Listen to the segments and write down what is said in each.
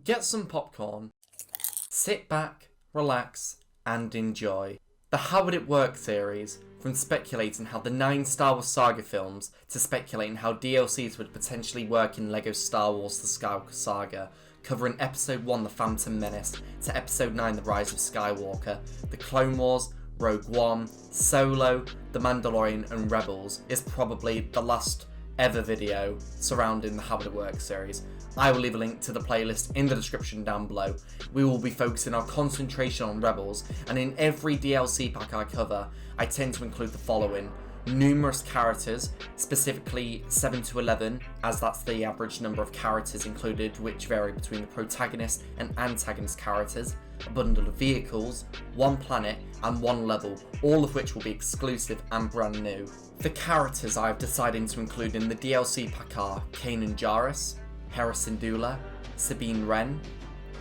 Get some popcorn, sit back, relax, and enjoy. The How Would It Work series, from speculating how the 9 Star Wars Saga films to speculating how DLCs would potentially work in LEGO Star Wars The Skywalker Saga, covering Episode 1 The Phantom Menace to Episode 9 The Rise of Skywalker, The Clone Wars, Rogue One, Solo, The Mandalorian and Rebels, is probably the last ever video surrounding the How Would It Work series. I will leave a link to the playlist in the description down below. We will be focusing our concentration on Rebels, and in every DLC pack I cover, I tend to include the following: numerous characters, specifically 7 to 11, as that's the average number of characters included, which vary between the protagonist and antagonist characters, a bundle of vehicles, one planet, and one level, all of which will be exclusive and brand new. The characters I've decided to include in the DLC pack are Kanan Jarrus, Hera Syndulla, Sabine Wren,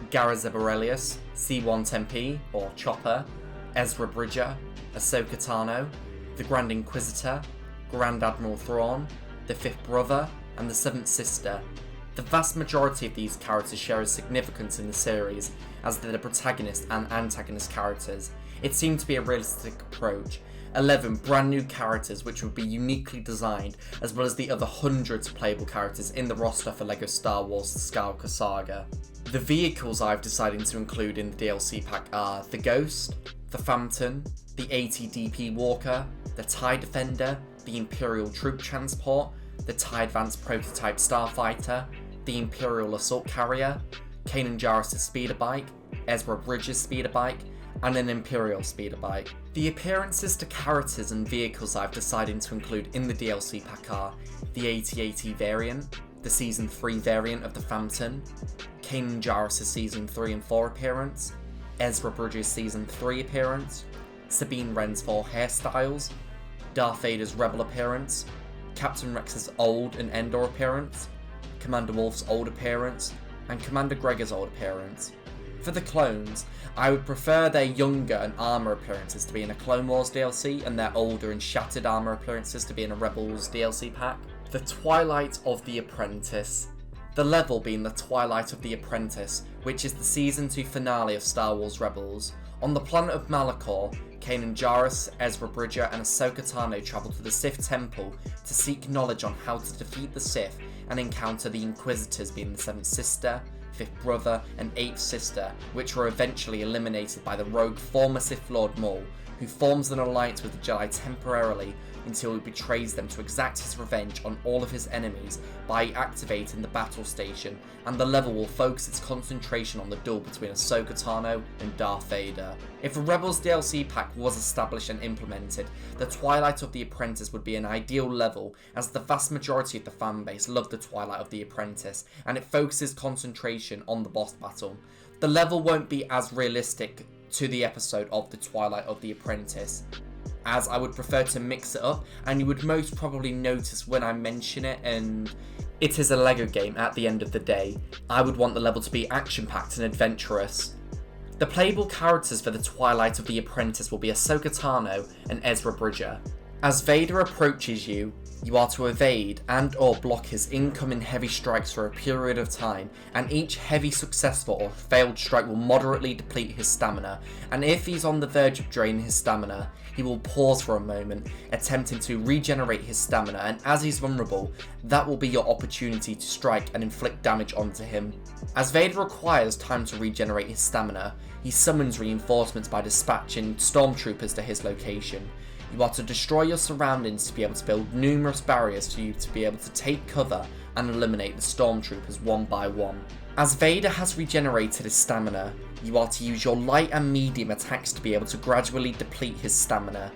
Gareth Eberelius, C-110P or Chopper, Ezra Bridger, Ahsoka Tano, the Grand Inquisitor, Grand Admiral Thrawn, the Fifth Brother, and the Seventh Sister. The vast majority of these characters share a significance in the series, as they're the protagonist and antagonist characters. It seemed to be a realistic approach. 11 brand new characters which would be uniquely designed, as well as the other hundreds of playable characters in the roster for LEGO Star Wars The Skywalker Saga. The vehicles I've decided to include in the DLC pack are the Ghost, the Phantom, the AT-DP Walker, the TIE Defender, the Imperial Troop Transport, the TIE Advanced Prototype Starfighter, the Imperial Assault Carrier, Kanan Jarrus' speeder bike, Ezra Bridger's speeder bike, and an Imperial speeder bike. The appearances to characters and vehicles I've decided to include in the DLC pack are the AT-AT variant, the Season 3 variant of the Phantom, Kanan Jarrus' Season 3 and 4 appearance, Ezra Bridger's Season 3 appearance, Sabine Wren's 4 hairstyles, Darth Vader's Rebel appearance, Captain Rex's Old and Endor appearance, Commander Wolf's old appearance, and Commander Gregor's old appearance. For the clones, I would prefer their younger and armour appearances to be in a Clone Wars DLC, and their older and shattered armour appearances to be in a Rebels DLC pack. The Twilight of the Apprentice. The level being the Twilight of the Apprentice, which is the Season 2 finale of Star Wars Rebels. On the planet of Malachor, Kanan Jarrus, Ezra Bridger and Ahsoka Tano travel to the Sith Temple to seek knowledge on how to defeat the Sith and encounter the Inquisitors, being the Seventh Sister, Fifth Brother and Eighth Sister, which were eventually eliminated by the rogue former Sith Lord Maul, who forms an alliance with the Jedi temporarily until he betrays them to exact his revenge on all of his enemies by activating the battle station, and the level will focus its concentration on the duel between Ahsoka Tano and Darth Vader. If a Rebels DLC pack was established and implemented, the Twilight of the Apprentice would be an ideal level, as the vast majority of the fanbase love the Twilight of the Apprentice, and it focuses concentration on the boss battle. The level won't be as realistic to the episode of the Twilight of the Apprentice, as I would prefer to mix it up, and you would most probably notice when I mention it, and it is a LEGO game at the end of the day. I would want the level to be action-packed and adventurous. The playable characters for the Twilight of the Apprentice will be Ahsoka Tano and Ezra Bridger. As Vader approaches you, you are to evade and or block his incoming heavy strikes for a period of time, and each heavy successful or failed strike will moderately deplete his stamina, and if he's on the verge of draining his stamina, he will pause for a moment, attempting to regenerate his stamina, and as he's vulnerable, that will be your opportunity to strike and inflict damage onto him. As Vader requires time to regenerate his stamina, he summons reinforcements by dispatching stormtroopers to his location. You are to destroy your surroundings to be able to build numerous barriers for you to be able to take cover and eliminate the stormtroopers one by one. As Vader has regenerated his stamina, you are to use your light and medium attacks to be able to gradually deplete his stamina.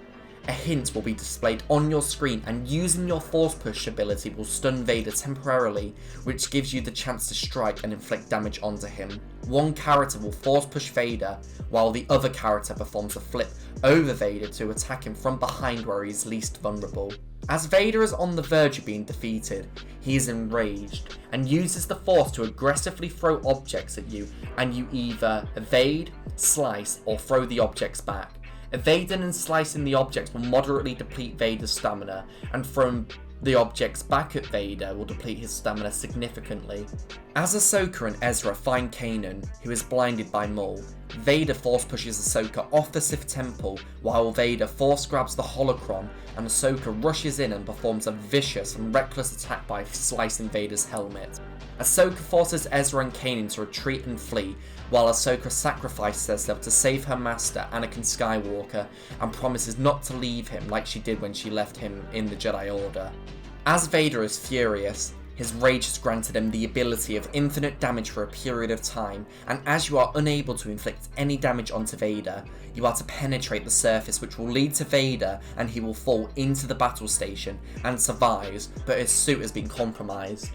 A hint will be displayed on your screen, and using your force push ability will stun Vader temporarily, which gives you the chance to strike and inflict damage onto him. One character will force push Vader, while the other character performs a flip over Vader to attack him from behind where he is least vulnerable. As Vader is on the verge of being defeated, he is enraged and uses the Force to aggressively throw objects at you, and you either evade, slice, or throw the objects back. Evading and slicing the objects will moderately deplete Vader's stamina and throw him The objects back at Vader will deplete his stamina significantly. As Ahsoka and Ezra find Kanan, who is blinded by Maul, Vader force pushes Ahsoka off the Sith Temple while Vader force grabs the holocron, and Ahsoka rushes in and performs a vicious and reckless attack by slicing Vader's helmet. Ahsoka forces Ezra and Kanan to retreat and flee, while Ahsoka sacrifices herself to save her master, Anakin Skywalker, and promises not to leave him like she did when she left him in the Jedi Order. As Vader is furious, his rage has granted him the ability of infinite damage for a period of time, and as you are unable to inflict any damage onto Vader, you are to penetrate the surface, which will lead to Vader and he will fall into the battle station and survives, but his suit has been compromised.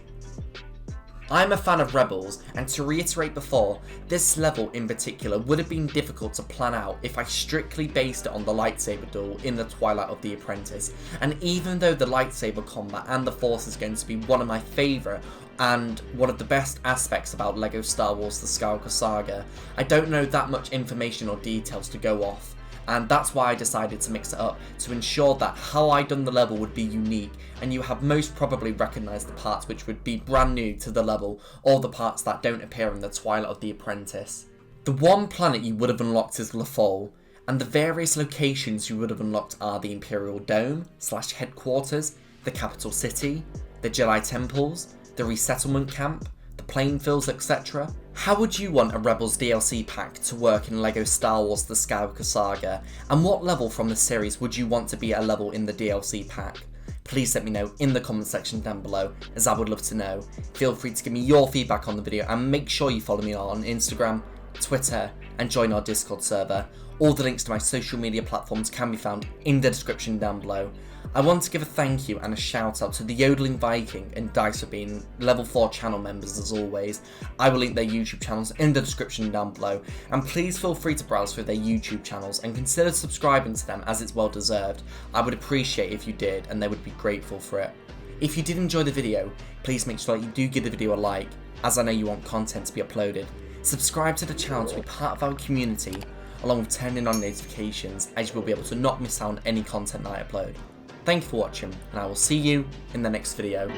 I'm a fan of Rebels, and to reiterate before, this level in particular would have been difficult to plan out if I strictly based it on the lightsaber duel in the Twilight of the Apprentice, and even though the lightsaber combat and the Force is going to be one of my favourite and one of the best aspects about LEGO Star Wars The Skywalker Saga, I don't know that much information or details to go off. And that's why I decided to mix it up, to ensure that how I done the level would be unique, and you have most probably recognised the parts which would be brand new to the level, or the parts that don't appear in the Twilight of the Apprentice. The one planet you would have unlocked is Lothal, and the various locations you would have unlocked are the Imperial Dome / headquarters, the capital city, the Jedi temples, the resettlement camp, the planefields, etc. How would you want a Rebels DLC pack to work in LEGO Star Wars The Skywalker Saga, and what level from the series would you want to be a level in the DLC pack? Please let me know in the comment section down below, as I would love to know. Feel free to give me your feedback on the video, and make sure you follow me on Instagram, Twitter, and join our Discord server. All the links to my social media platforms can be found in the description down below. I want to give a thank you and a shout out to the Yodeling Viking and Dice for being level 4 channel members as always. I will link their YouTube channels in the description down below, and please feel free to browse through their YouTube channels and consider subscribing to them, as it's well deserved. I would appreciate if you did, and they would be grateful for it. If you did enjoy the video, please make sure that you do give the video a like, as I know you want content to be uploaded. Subscribe to the channel to be part of our community, along with turning on notifications, as you will be able to not miss out on any content that I upload. Thank you for watching, and I will see you in the next video.